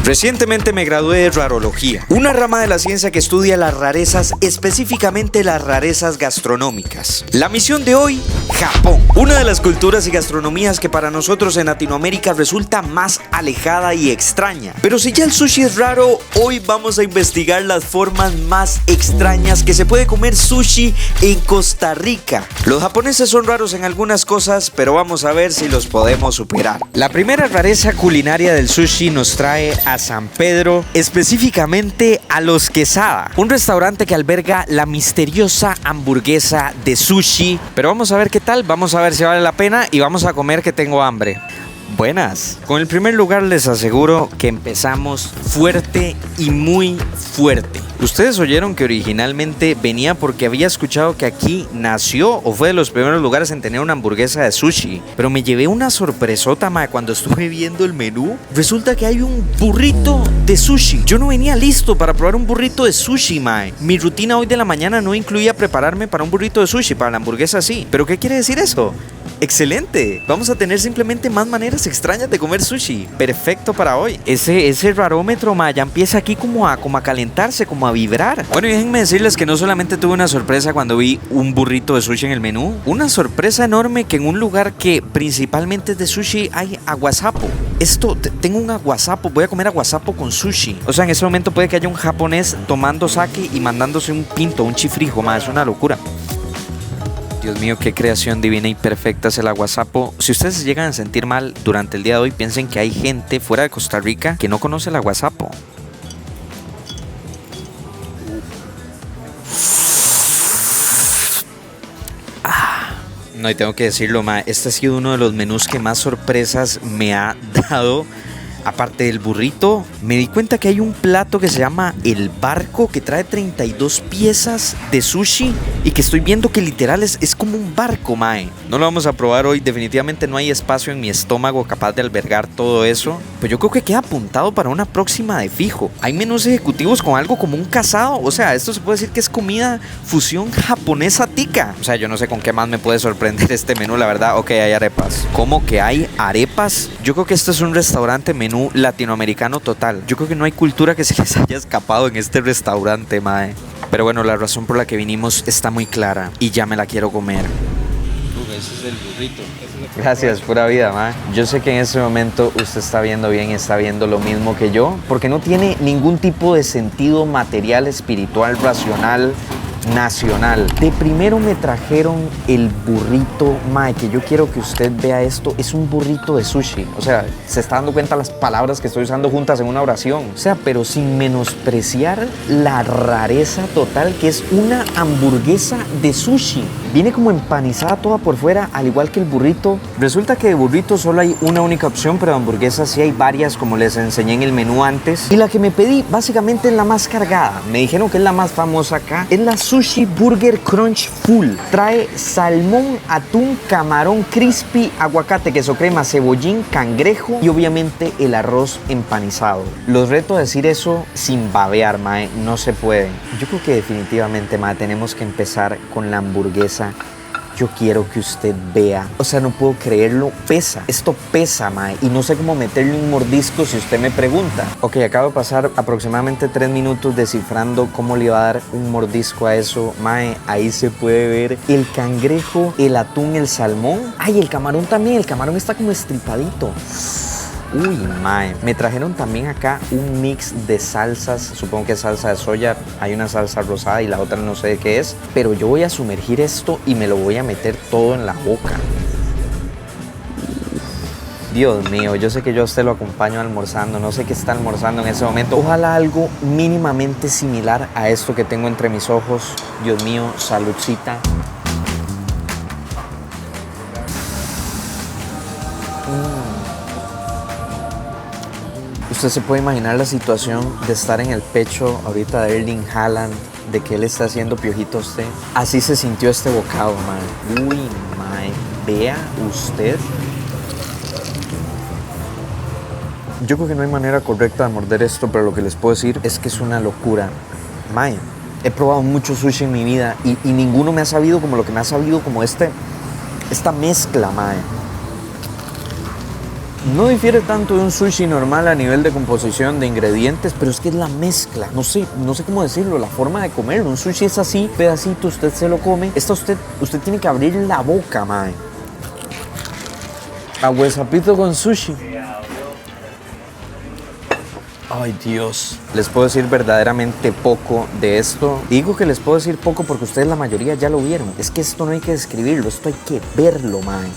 Recientemente me gradué de rarología, una rama de la ciencia que estudia las rarezas, específicamente las rarezas gastronómicas. La misión de hoy, Japón, una de las culturas y gastronomías que para nosotros en Latinoamérica resulta más alejada y extraña. Pero si ya el sushi es raro, hoy vamos a investigar las formas más extrañas que se puede comer sushi en Costa Rica. Los japoneses son raros en algunas cosas, pero vamos a ver si los podemos superar. La primera rareza culinaria del sushi nos trae a San Pedro, específicamente a Los Quesada, un restaurante que alberga la misteriosa hamburguesa de sushi. Pero vamos a ver qué tal, vamos a ver si vale la pena y vamos a comer que tengo hambre. Buenas. Con el primer lugar les aseguro que empezamos fuerte y muy fuerte. Ustedes oyeron que originalmente venía porque había escuchado que aquí nació o fue de los primeros lugares en tener una hamburguesa de sushi. Pero me llevé una sorpresota, mae, cuando estuve viendo el menú. Resulta que hay un burrito de sushi. Yo no venía listo para probar un burrito de sushi, mae. Mi rutina hoy de la mañana no incluía prepararme para un burrito de sushi, para la hamburguesa sí. ¿Pero qué quiere decir eso? ¡Excelente! Vamos a tener simplemente más maneras extrañas de comer sushi. Perfecto para hoy. Ese rarómetro, ma, ya empieza aquí como a calentarse, como a vibrar. Bueno, y déjenme decirles que no solamente tuve una sorpresa cuando vi un burrito de sushi en el menú. Una sorpresa enorme que en un lugar que principalmente es de sushi hay aguasapo. Tengo un aguasapo. Voy a comer aguasapo con sushi. O sea, en ese momento puede que haya un japonés tomando sake y mandándose un pinto, un chifrijo, ma. Es una locura. Dios mío, qué creación divina y perfecta es el aguasapo. Si ustedes se llegan a sentir mal durante el día de hoy, piensen que hay gente fuera de Costa Rica que no conoce el aguasapo. No, y tengo que decirlo, ma, este ha sido uno de los menús que más sorpresas me ha dado. Aparte del burrito, me di cuenta que hay un plato que se llama El Barco, que trae 32 piezas de sushi y que estoy viendo que literal es como un barco, mae. No lo vamos a probar hoy, definitivamente no hay espacio en mi estómago capaz de albergar todo eso. Pues yo creo que queda apuntado para una próxima de fijo. Hay menús ejecutivos con algo como un casado, o sea, esto se puede decir que es comida fusión japonesa tica. O sea, yo no sé con qué más me puede sorprender este menú, la verdad. Ok, hay arepas. ¿Cómo que hay arepas? Yo creo que este es un restaurante menú latinoamericano total. Yo creo que no hay cultura que se les haya escapado en este restaurante, mae. Pero bueno, la razón por la que vinimos está muy clara y ya me la quiero comer. Ese es el burrito. Gracias, pura vida, mae. Yo sé que en este momento usted está viendo bien y está viendo lo mismo que yo, porque no tiene ningún tipo de sentido material, espiritual, racional, nacional. De primero me trajeron el burrito, mae, que yo quiero que usted vea esto. Es un burrito de sushi. O sea, se está dando cuenta las palabras que estoy usando juntas en una oración. O sea, pero sin menospreciar la rareza total que es una hamburguesa de sushi. Viene como empanizada toda por fuera, al igual que el burrito. Resulta que de burrito solo hay una única opción, pero de hamburguesas sí hay varias, como les enseñé en el menú antes. Y la que me pedí, básicamente es la más cargada. Me dijeron que es la más famosa acá. Es la Sushi Burger Crunch Full. Trae salmón, atún, camarón crispy, aguacate, queso crema, cebollín, cangrejo y obviamente el arroz empanizado. Los reto a decir eso sin babear, mae. No se puede. Yo creo que definitivamente, mae, tenemos que empezar con la hamburguesa. Yo quiero que usted vea. O sea, no puedo creerlo. Pesa. Esto pesa, mae. Y no sé cómo meterle un mordisco si usted me pregunta. Ok, acabo de pasar aproximadamente 3 minutos descifrando cómo le iba a dar un mordisco a eso. Mae, ahí se puede ver el cangrejo, el atún, el salmón. Ay, el camarón también. El camarón está como estripadito. Uy, mae. Me trajeron también acá un mix de salsas. Supongo que es salsa de soya. Hay una salsa rosada y la otra no sé de qué es. Pero yo voy a sumergir esto y me lo voy a meter todo en la boca. Dios mío, yo sé que yo a usted lo acompaño almorzando. No sé qué está almorzando en ese momento. Ojalá algo mínimamente similar a esto que tengo entre mis ojos. Dios mío, saludcita. Usted se puede imaginar la situación de estar en el pecho ahorita de Erling Haaland, de que él está haciendo piojito a usted. Así se sintió este bocado, mae. Uy, mae. Vea usted. Yo creo que no hay manera correcta de morder esto, pero lo que les puedo decir es que es una locura. Mae, he probado mucho sushi en mi vida y ninguno me ha sabido como lo que me ha sabido como esta mezcla, mae. No difiere tanto de un sushi normal a nivel de composición de ingredientes, pero es que es la mezcla. No sé cómo decirlo, la forma de comerlo. Un sushi es así, pedacito, usted se lo come. Usted tiene que abrir la boca, mae. Aguesapito con sushi. Ay, Dios. Les puedo decir verdaderamente poco de esto. Digo que les puedo decir poco porque ustedes la mayoría ya lo vieron. Es que esto no hay que describirlo, esto hay que verlo, mae.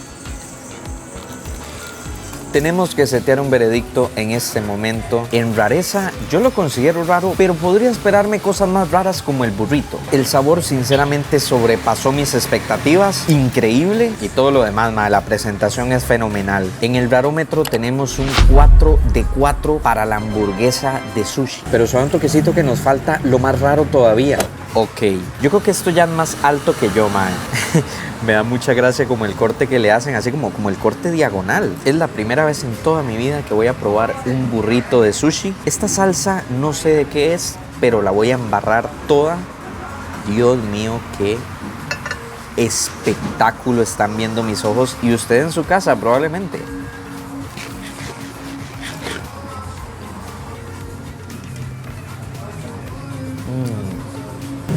Tenemos que setear un veredicto en este momento. En rareza, yo lo considero raro, pero podría esperarme cosas más raras como el burrito. El sabor sinceramente sobrepasó mis expectativas, increíble. Y todo lo demás, ma, la presentación es fenomenal. En el rarómetro tenemos un 4 de 4 para la hamburguesa de sushi. Pero solo un toquecito que nos falta, lo más raro todavía. Ok, yo creo que esto ya es más alto que yo, man. Me da mucha gracia como el corte que le hacen, así como el corte diagonal. Es la primera vez en toda mi vida que voy a probar un burrito de sushi. Esta salsa no sé de qué es, pero la voy a embarrar toda. Dios mío, qué espectáculo están viendo mis ojos y usted en su casa probablemente.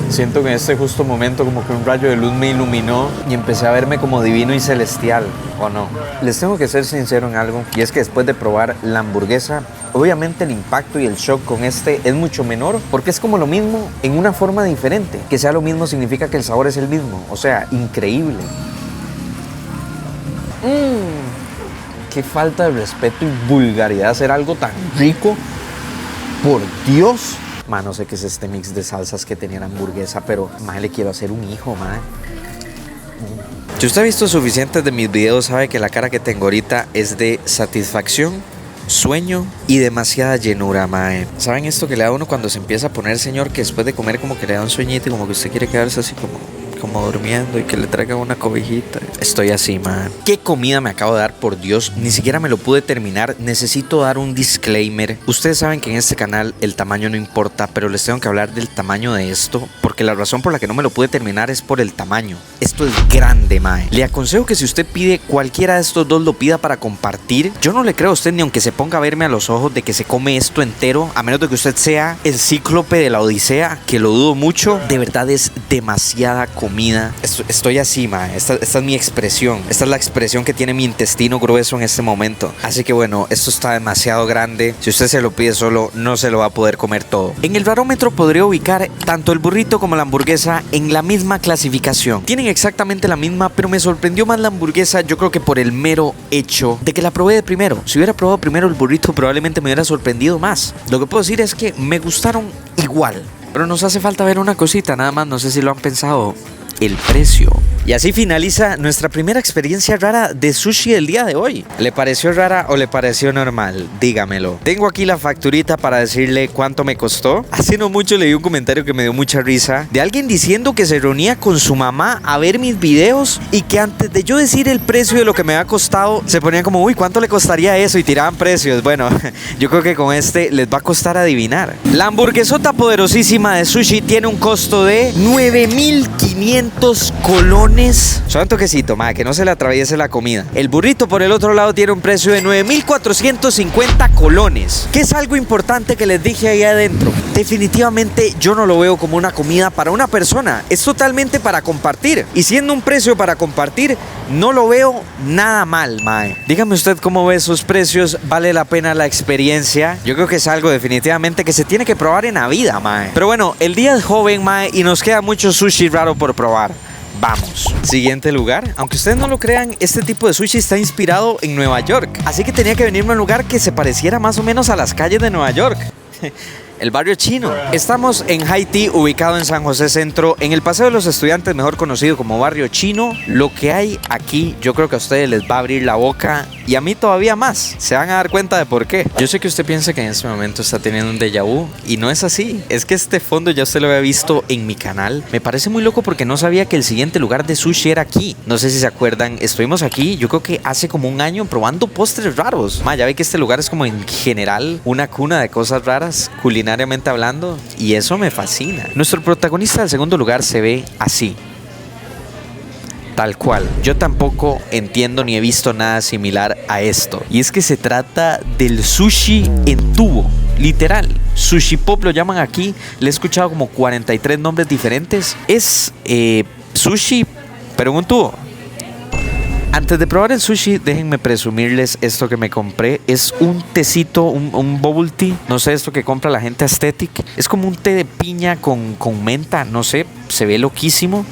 Siento que en este justo momento como que un rayo de luz me iluminó y empecé a verme como divino y celestial, ¿o no? Les tengo que ser sincero en algo, y es que después de probar la hamburguesa, obviamente el impacto y el shock con este es mucho menor, porque es como lo mismo en una forma diferente. Que sea lo mismo significa que el sabor es el mismo, o sea, increíble. Qué falta de respeto y vulgaridad hacer algo tan rico, por Dios. No sé qué es este mix de salsas que tenía la hamburguesa, pero le quiero hacer un hijo, Si usted ha visto suficientes de mis videos, sabe que la cara que tengo ahorita es de satisfacción, sueño y demasiada llenura, mae. ¿Saben esto que le da a uno cuando se empieza a poner, señor, que después de comer como que le da un sueñito y como que usted quiere quedarse así como durmiendo y que le traigan una cobijita? Estoy así, man. ¿Qué comida me acabo de dar, por Dios? Ni siquiera me lo pude terminar. Necesito dar un disclaimer. Ustedes saben que en este canal el tamaño no importa, pero les tengo que hablar del tamaño de esto, porque la razón por la que no me lo pude terminar es por el tamaño. Esto es grande, mae. Le aconsejo que si usted pide cualquiera de estos dos, lo pida para compartir. Yo no le creo a usted ni aunque se ponga a verme a los ojos de que se come esto entero, a menos de que usted sea el cíclope de la Odisea, que lo dudo mucho. De verdad es demasiada comida. Estoy así, mae. Esta es mi expresión. Esta es la expresión que tiene mi intestino grueso en este momento. Así que bueno, esto está demasiado grande. Si usted se lo pide solo, no se lo va a poder comer todo. En el barómetro podría ubicar tanto el burrito como la hamburguesa en la misma clasificación. Tienen exactamente la misma, pero me sorprendió más la hamburguesa, yo creo que por el mero hecho de que la probé de primero. Si hubiera probado primero el burrito, probablemente me hubiera sorprendido más. Lo que puedo decir es que me gustaron igual. Pero nos hace falta ver una cosita, nada más, no sé si lo han pensado. El precio. Y así finaliza nuestra primera experiencia rara de sushi del día de hoy. ¿Le pareció rara o le pareció normal? Dígamelo. Tengo aquí la facturita para decirle cuánto me costó. Hace no mucho leí un comentario que me dio mucha risa de alguien diciendo que se reunía con su mamá a ver mis videos y que antes de yo decir el precio de lo que me había costado, se ponían como, uy, ¿cuánto le costaría eso? Y tiraban precios. Bueno, yo creo que con este les va a costar adivinar. La hamburguesota poderosísima de sushi tiene un costo de 9,500 colones. Solo un toquecito, que no se le atraviese la comida. El burrito por el otro lado tiene un precio de 9,450 colones, que es algo importante que les dije ahí adentro. Definitivamente yo no lo veo como una comida para una persona, es totalmente para compartir. Y siendo un precio para compartir, no lo veo nada mal, mae. Dígame usted cómo ve esos precios, ¿vale la pena la experiencia? Yo creo que es algo definitivamente que se tiene que probar en la vida, mae. Pero bueno, el día es joven, mae, y nos queda mucho sushi raro por probar. Vamos. Siguiente lugar. Aunque ustedes no lo crean, este tipo de sushi está inspirado en Nueva York. Así que tenía que venirme a un lugar que se pareciera más o menos a las calles de Nueva York. El barrio chino. Estamos en High Tea, ubicado en San José Centro, en el Paseo de los Estudiantes, mejor conocido como barrio chino. Lo que hay aquí, yo creo que a ustedes les va a abrir la boca y a mí todavía más. Se van a dar cuenta de por qué. Yo sé que usted piensa que en este momento está teniendo un déjà vu y no es así. Es que este fondo ya usted lo había visto en mi canal. Me parece muy loco porque no sabía que el siguiente lugar de sushi era aquí. No sé si se acuerdan, estuvimos aquí, yo creo que hace como un año probando postres raros. Ya ve que este lugar es como en general una cuna de cosas raras, culinariamente hablando, y eso me fascina. Nuestro protagonista del segundo lugar se ve así. Tal cual. Yo tampoco entiendo ni he visto nada similar a esto. Y es que se trata del sushi en tubo. Literal. Sushi pop lo llaman aquí. Le he escuchado como 43 nombres diferentes. Es sushi, pero en un tubo. Antes de probar el sushi, déjenme presumirles esto que me compré. Es un tecito, un bubble tea. No sé, esto que compra la gente Aesthetic. Es como un té de piña con menta. No sé, se ve loquísimo.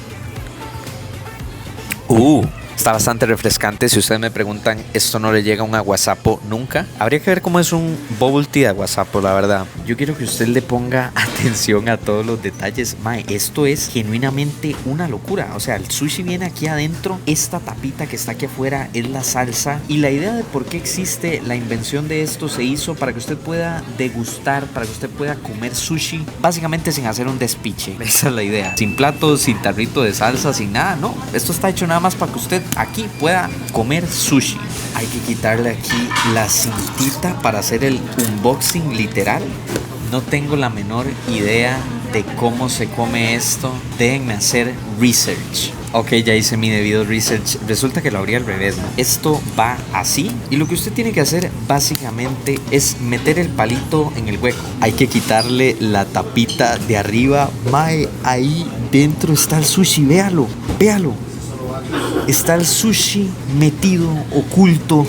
Está bastante refrescante. Si ustedes me preguntan, esto no le llega a un aguasapo nunca. Habría que ver cómo es un bubble tea de aguasapo, la verdad. Yo quiero que usted le ponga atención a todos los detalles. Mae, esto es genuinamente una locura. O sea, el sushi viene aquí adentro. Esta tapita que está aquí afuera es la salsa. Y la idea de por qué existe la invención de esto se hizo para que usted pueda degustar, para que usted pueda comer sushi, básicamente sin hacer un despiche. Esa es la idea. Sin platos, sin tarrito de salsa, sin nada. No, esto está hecho nada más para que usted aquí pueda comer sushi. Hay que quitarle aquí la cintita para hacer el unboxing literal. No tengo la menor idea de cómo se come esto. Déjenme hacer research. Ok, ya hice mi debido research. Resulta que lo abrí al revés, ¿no? Esto va así. Y lo que usted tiene que hacer básicamente es meter el palito en el hueco. Hay que quitarle la tapita de arriba. Mae, ahí dentro está el sushi. Véalo, véalo. Está el sushi metido, oculto,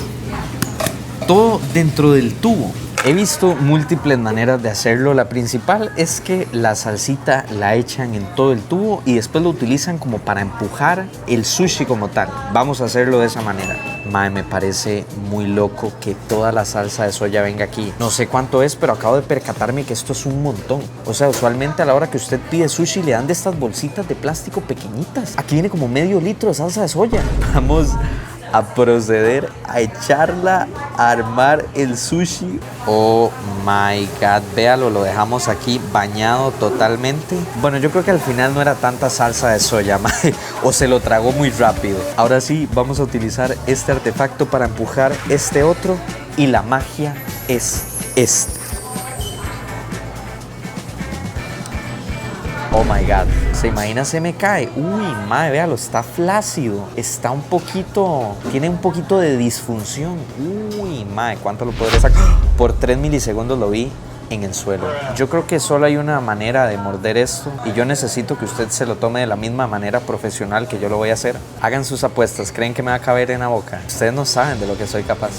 todo dentro del tubo. He visto múltiples maneras de hacerlo. La principal es que la salsita la echan en todo el tubo y después lo utilizan como para empujar el sushi como tal. Vamos a hacerlo de esa manera. Mae, me parece muy loco que toda la salsa de soya venga aquí. No sé cuánto es, pero acabo de percatarme que esto es un montón. O sea, usualmente a la hora que usted pide sushi le dan de estas bolsitas de plástico pequeñitas. Aquí viene como medio litro de salsa de soya. Vamos a proceder a echarla, a armar el sushi. Oh my god, véalo, lo dejamos aquí bañado totalmente. Bueno, yo creo que al final no era tanta salsa de soya, mae, o se lo tragó muy rápido. Ahora sí, vamos a utilizar este artefacto para empujar este otro y la magia es esta. Oh my god, ¿se imagina? Se me cae. Uy, mae, véalo, está flácido. Está un poquito, tiene un poquito de disfunción. Uy, mae, ¿cuánto lo podré sacar? Por 3 milisegundos lo vi en el suelo. Yo creo que solo hay una manera de morder esto y yo necesito que usted se lo tome de la misma manera profesional que yo lo voy a hacer. Hagan sus apuestas, ¿creen que me va a caber en la boca? Ustedes no saben de lo que soy capaz.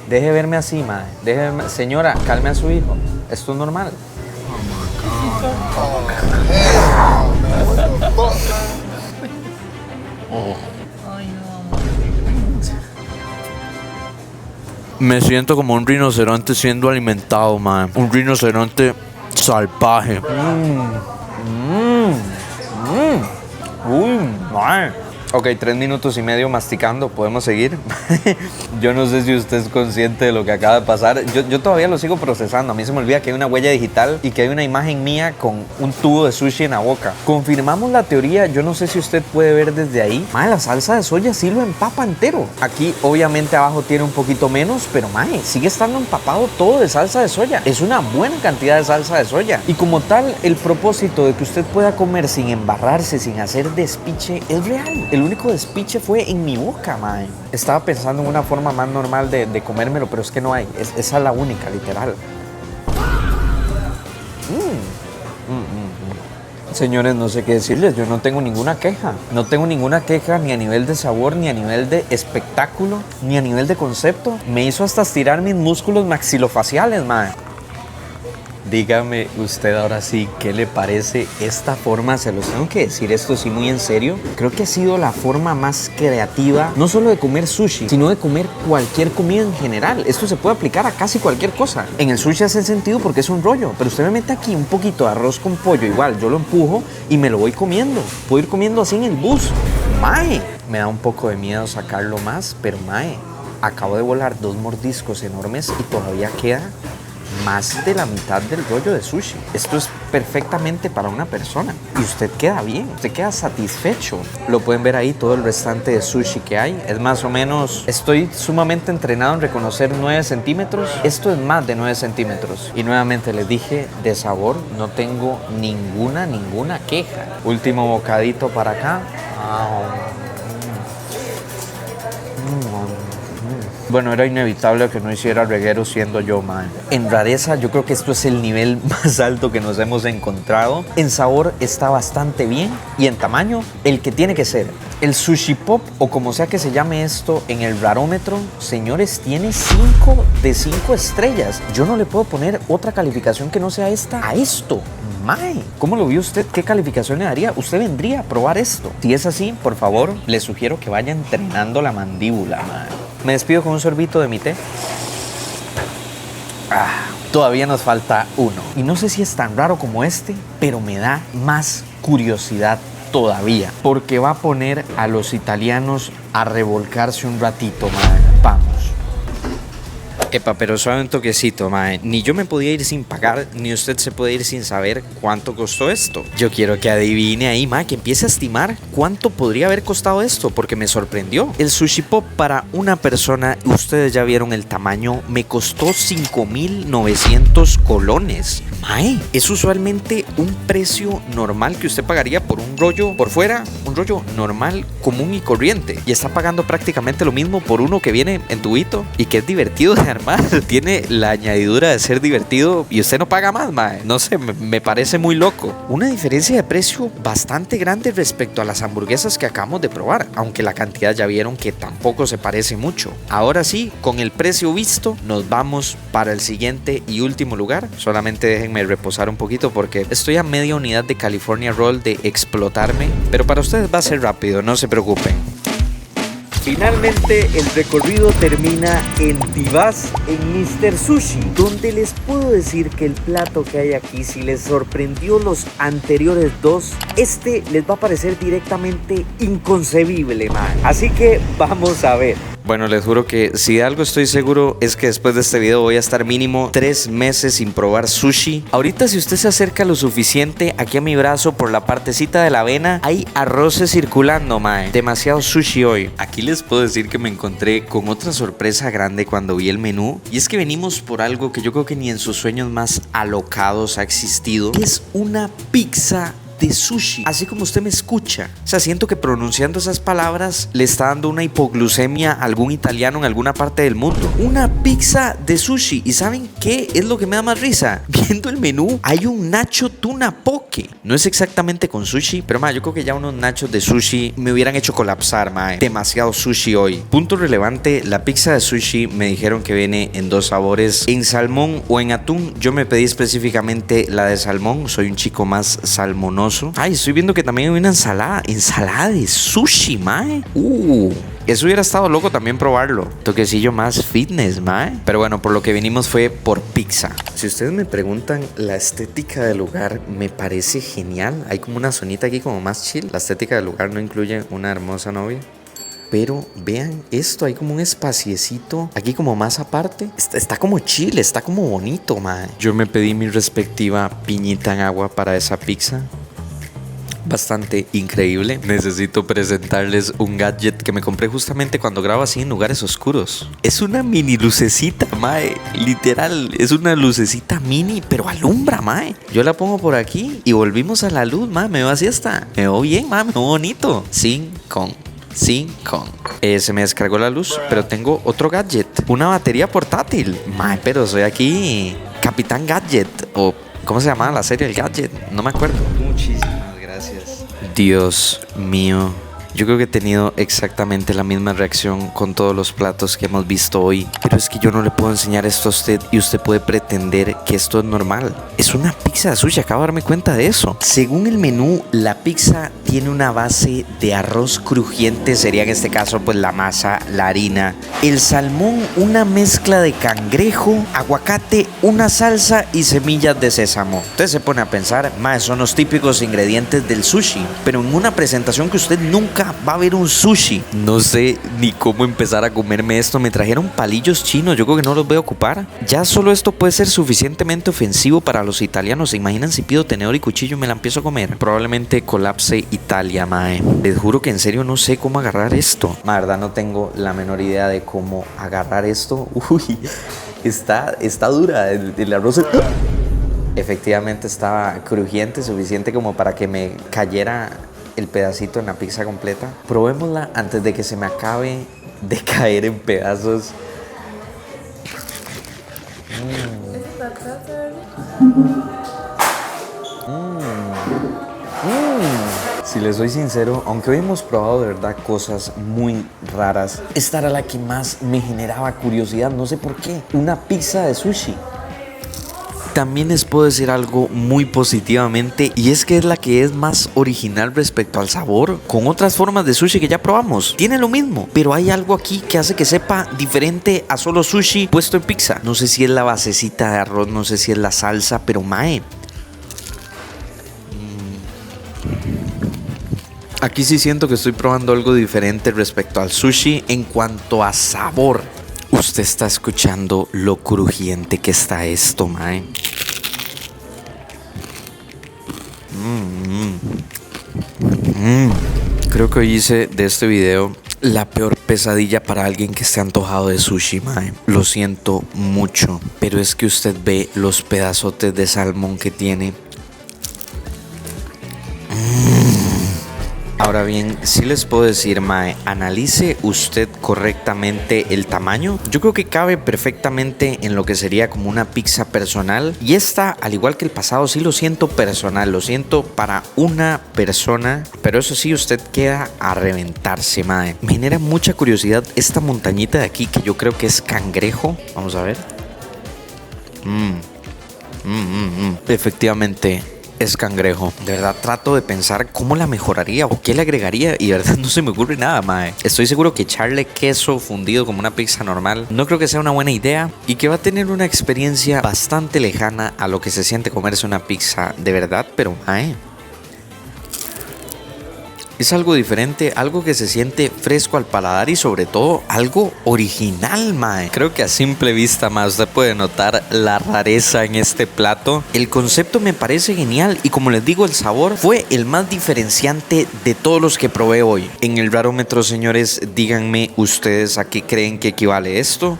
Deje verme así, mae. Deje verme. Señora, calme a su hijo. Esto es normal. Me siento como un rinoceronte siendo alimentado, man. Un rinoceronte salvaje. Uy, man. Ok, 3 minutos y medio masticando, ¿podemos seguir? Yo no sé si usted es consciente de lo que acaba de pasar. Yo todavía lo sigo procesando. A mí se me olvida que hay una huella digital y que hay una imagen mía con un tubo de sushi en la boca. Confirmamos la teoría, yo no sé si usted puede ver desde ahí. Mae, la salsa de soya sí lo empapa entero. Aquí obviamente abajo tiene un poquito menos, pero mae, sigue estando empapado todo de salsa de soya. Es una buena cantidad de salsa de soya. Y como tal, el propósito de que usted pueda comer sin embarrarse, sin hacer despiche, es real. El único despiche fue en mi boca, mae. Estaba pensando en una forma más normal de comérmelo, pero es que no hay. Esa es la única, literal. Señores, no sé qué decirles. Yo no tengo ninguna queja. No tengo ninguna queja ni a nivel de sabor, ni a nivel de espectáculo, ni a nivel de concepto. Me hizo hasta estirar mis músculos maxilofaciales, mae. Dígame usted ahora sí, ¿qué le parece esta forma? Se los tengo que decir esto sí muy en serio. Creo que ha sido la forma más creativa, no solo de comer sushi, sino de comer cualquier comida en general. Esto se puede aplicar a casi cualquier cosa. En el sushi hace sentido porque es un rollo, pero usted me mete aquí un poquito de arroz con pollo, igual, yo lo empujo y me lo voy comiendo. Puedo ir comiendo así en el bus. ¡Mae! Me da un poco de miedo sacarlo más, pero mae, acabo de volar 2 mordiscos enormes y todavía queda más de la mitad del rollo de sushi. Esto es perfectamente para una persona. Y usted queda bien, usted queda satisfecho. Lo pueden ver ahí, todo el restante de sushi que hay. Es más o menos, estoy sumamente entrenado en reconocer 9 centímetros. Esto es más de 9 centímetros. Y nuevamente les dije, de sabor no tengo ninguna queja. Último bocadito para acá. Bueno, era inevitable que no hiciera reguero siendo yo, man. En rareza, yo creo que esto es el nivel más alto que nos hemos encontrado. En sabor está bastante bien y en tamaño, el que tiene que ser. El Sushi Pop, o como sea que se llame esto, en el rarómetro, señores, tiene 5 de 5 estrellas. Yo no le puedo poner otra calificación que no sea esta a esto. Mae, ¿cómo lo vio usted? ¿Qué calificación le daría? ¿Usted vendría a probar esto? Si es así, por favor, le sugiero que vaya entrenando la mandíbula, mae. Me despido con un sorbito de mi té. Todavía nos falta uno. Y no sé si es tan raro como este, pero me da más curiosidad todavía. Porque va a poner a los italianos a revolcarse un ratito, mae. Vamos. Epa, pero suave un toquecito, mae. Ni yo me podía ir sin pagar, ni usted se puede ir sin saber cuánto costó esto. Yo quiero que adivine ahí, mae, que empiece a estimar cuánto podría haber costado esto, porque me sorprendió. El Sushi Pop para una persona, ustedes ya vieron el tamaño, me costó 5,900 colones. Mae, es usualmente un precio normal que usted pagaría por un rollo por fuera, un rollo normal, común y corriente. Y está pagando prácticamente lo mismo por uno que viene en tubito y que es divertido de armar. Tiene la añadidura de ser divertido y usted no paga más, mae. No sé, me parece muy loco. Una diferencia de precio bastante grande respecto a las hamburguesas que acabamos de probar, aunque la cantidad ya vieron que tampoco se parece mucho. Ahora sí, con el precio visto, nos vamos para el siguiente y último lugar. Solamente déjenme reposar un poquito porque estoy a media unidad de California Roll de explotarme, pero para ustedes va a ser rápido, no se preocupen. Finalmente el recorrido termina en Tibás, en Mr. Sushi, donde les puedo decir que el plato que hay aquí, si les sorprendió los anteriores dos, este les va a parecer directamente inconcebible, man. Así que vamos a ver. Bueno, les juro que si de algo estoy seguro es que después de este video voy a estar mínimo 3 meses sin probar sushi. Ahorita si usted se acerca lo suficiente aquí a mi brazo por la partecita de la avena, hay arroces circulando, mae. Demasiado sushi hoy. Aquí les puedo decir que me encontré con otra sorpresa grande cuando vi el menú. Y es que venimos por algo que yo creo que ni en sus sueños más alocados ha existido. Es una pizza de sushi, así como usted me escucha. O sea, siento que pronunciando esas palabras le está dando una hipoglucemia a algún italiano en alguna parte del mundo. Una pizza de sushi. ¿Y saben qué es lo que me da más risa? Viendo el menú, hay un nacho tuna poke. No es exactamente con sushi, pero yo creo que ya unos nachos de sushi me hubieran hecho colapsar, mae. Demasiado sushi hoy. Punto relevante, la pizza de sushi me dijeron que viene en 2 sabores, en salmón o en atún. Yo me pedí específicamente la de salmón, soy un chico más salmonoso. Ay, estoy viendo que también hay una ensalada de sushi, mae. Eso hubiera estado loco también probarlo. Toquecillo más fitness, mae. Pero bueno, por lo que vinimos fue por pizza. Si ustedes me preguntan, la estética del lugar me parece genial. Hay como una zonita aquí como más chill. La estética del lugar no incluye una hermosa novia. Pero vean esto, hay como un espaciecito aquí como más aparte. Está como chill, está como bonito, mae. Yo me pedí mi respectiva piñita en agua para esa pizza. Bastante increíble. Necesito presentarles un gadget que me compré justamente cuando grabo así en lugares oscuros. Es una mini lucecita, mae. Literal, es una lucecita mini, pero alumbra, mae. Yo la pongo por aquí y volvimos a la luz, mae. Me veo así hasta. Me veo bien, mae. Me veo bonito. Sin con. Se me descargó la luz, pero tengo otro gadget. Una batería portátil. Mae, pero soy aquí Capitán Gadget. O ¿cómo se llama la serie El Gadget? No me acuerdo. Muchísimas gracias. Dios mío. Yo creo que he tenido exactamente la misma reacción con todos los platos que hemos visto hoy. Pero es que yo no le puedo enseñar esto a usted y usted puede pretender que esto es normal. Es una pizza de sushi, acabo de darme cuenta de eso. Según el menú, la pizza tiene una base de arroz crujiente, sería en este caso pues la masa, la harina. El salmón, una mezcla de cangrejo, aguacate, una salsa y semillas de sésamo. Usted se pone a pensar, son los típicos ingredientes del sushi, pero en una presentación que usted nunca va a haber un sushi. No sé ni cómo empezar a comerme esto. Me trajeron palillos chinos, yo creo que no los voy a ocupar. Ya solo esto puede ser suficientemente ofensivo para los italianos. ¿Se imaginan si pido tenedor y cuchillo y me la empiezo a comer? Probablemente colapse Italia, mae. Les juro que en serio no sé cómo agarrar esto. La verdad no tengo la menor idea de cómo agarrar esto. Uy, está dura. El arroz... Efectivamente estaba crujiente, suficiente como para que me cayera el pedacito en la pizza completa. Probémosla antes de que se me acabe de caer en pedazos. Si les soy sincero, aunque hoy hemos probado de verdad cosas muy raras, esta era la que más me generaba curiosidad, no sé por qué. Una pizza de sushi. También les puedo decir algo muy positivamente, y es que es la que es más original respecto al sabor. Con otras formas de sushi que ya probamos, tiene lo mismo, pero hay algo aquí que hace que sepa diferente a solo sushi puesto en pizza. No sé si es la basecita de arroz, no sé si es la salsa, pero mae, aquí sí siento que estoy probando algo diferente respecto al sushi en cuanto a sabor. Usted está escuchando lo crujiente que está esto, mae. Creo que hoy hice de este video la peor pesadilla para alguien que esté antojado de sushi, mae. Lo siento mucho, pero es que usted ve los pedazotes de salmón que tiene. Ahora bien, sí les puedo decir, mae, analice usted correctamente el tamaño. Yo creo que cabe perfectamente en lo que sería como una pizza personal. Y esta, al igual que el pasado, sí lo siento personal, lo siento para una persona. Pero eso sí, usted queda a reventarse, mae. Me genera mucha curiosidad esta montañita de aquí, que yo creo que es cangrejo. Vamos a ver. Efectivamente es cangrejo. De verdad trato de pensar cómo la mejoraría o qué le agregaría, y de verdad no se me ocurre nada, mae. Estoy seguro que echarle queso fundido como una pizza normal no creo que sea una buena idea, y que va a tener una experiencia bastante lejana a lo que se siente comerse una pizza de verdad. Pero mae, es algo diferente, algo que se siente fresco al paladar y sobre todo algo original, mae. Creo que a simple vista, mae, usted puede notar la rareza en este plato. El concepto me parece genial y, como les digo, el sabor fue el más diferenciante de todos los que probé hoy. En el Rarómetro, señores, díganme ustedes a qué creen que equivale esto.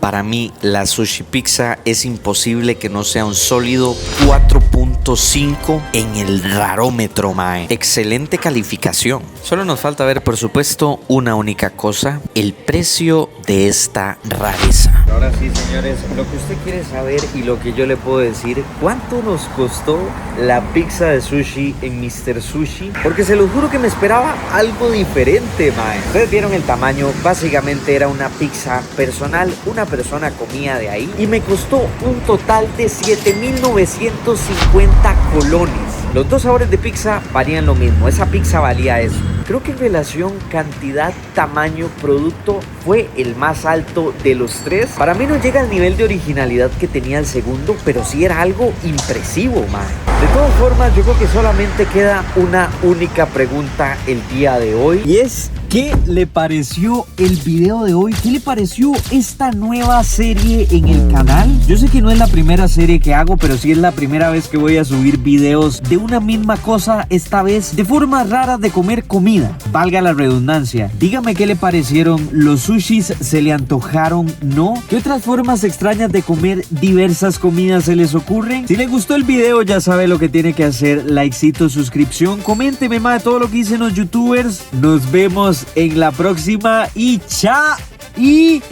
Para mí, la sushi pizza es imposible que no sea un sólido 4.5 en el Rarómetro, mae. Excelente calificación. Solo nos falta ver, por supuesto, una única cosa: el precio de esta rareza. Ahora sí, señores, lo que usted quiere saber y lo que yo le puedo decir: ¿cuánto nos costó la pizza de sushi en Mr. Sushi? Porque se lo juro que me esperaba algo diferente, mae. Ustedes vieron el tamaño, básicamente era una pizza personal, una persona comía de ahí, y me costó un total de 7,950 colones. Los dos sabores de pizza valían lo mismo, esa pizza valía eso. Creo que en relación cantidad, tamaño, producto fue el más alto de los tres. Para mí no llega al nivel de originalidad que tenía el segundo, pero sí era algo impresivo, man. De todas formas, yo creo que solamente queda una única pregunta el día de hoy, y es: ¿qué le pareció el video de hoy? ¿Qué le pareció esta nueva serie en el canal? Yo sé que no es la primera serie que hago, pero sí es la primera vez que voy a subir videos de una misma cosa, esta vez de formas raras de comer comida, valga la redundancia. Dígame qué le parecieron los sushis, ¿se le antojaron? ¿No? ¿Qué otras formas extrañas de comer diversas comidas se les ocurren? Si les gustó el video, ya sabe lo que tiene que hacer: likecito, suscripción, coménteme más de todo lo que dicen los youtubers. Nos vemos en la próxima y chao. Y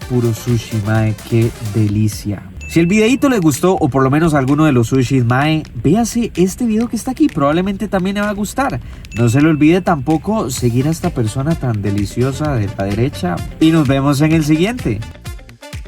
puro sushi, mae, qué delicia. Si el videito les gustó, o por lo menos alguno de los sushis, mae, véase este video que está aquí, probablemente también le va a gustar. No se le olvide tampoco seguir a esta persona tan deliciosa de la derecha, y nos vemos en el siguiente.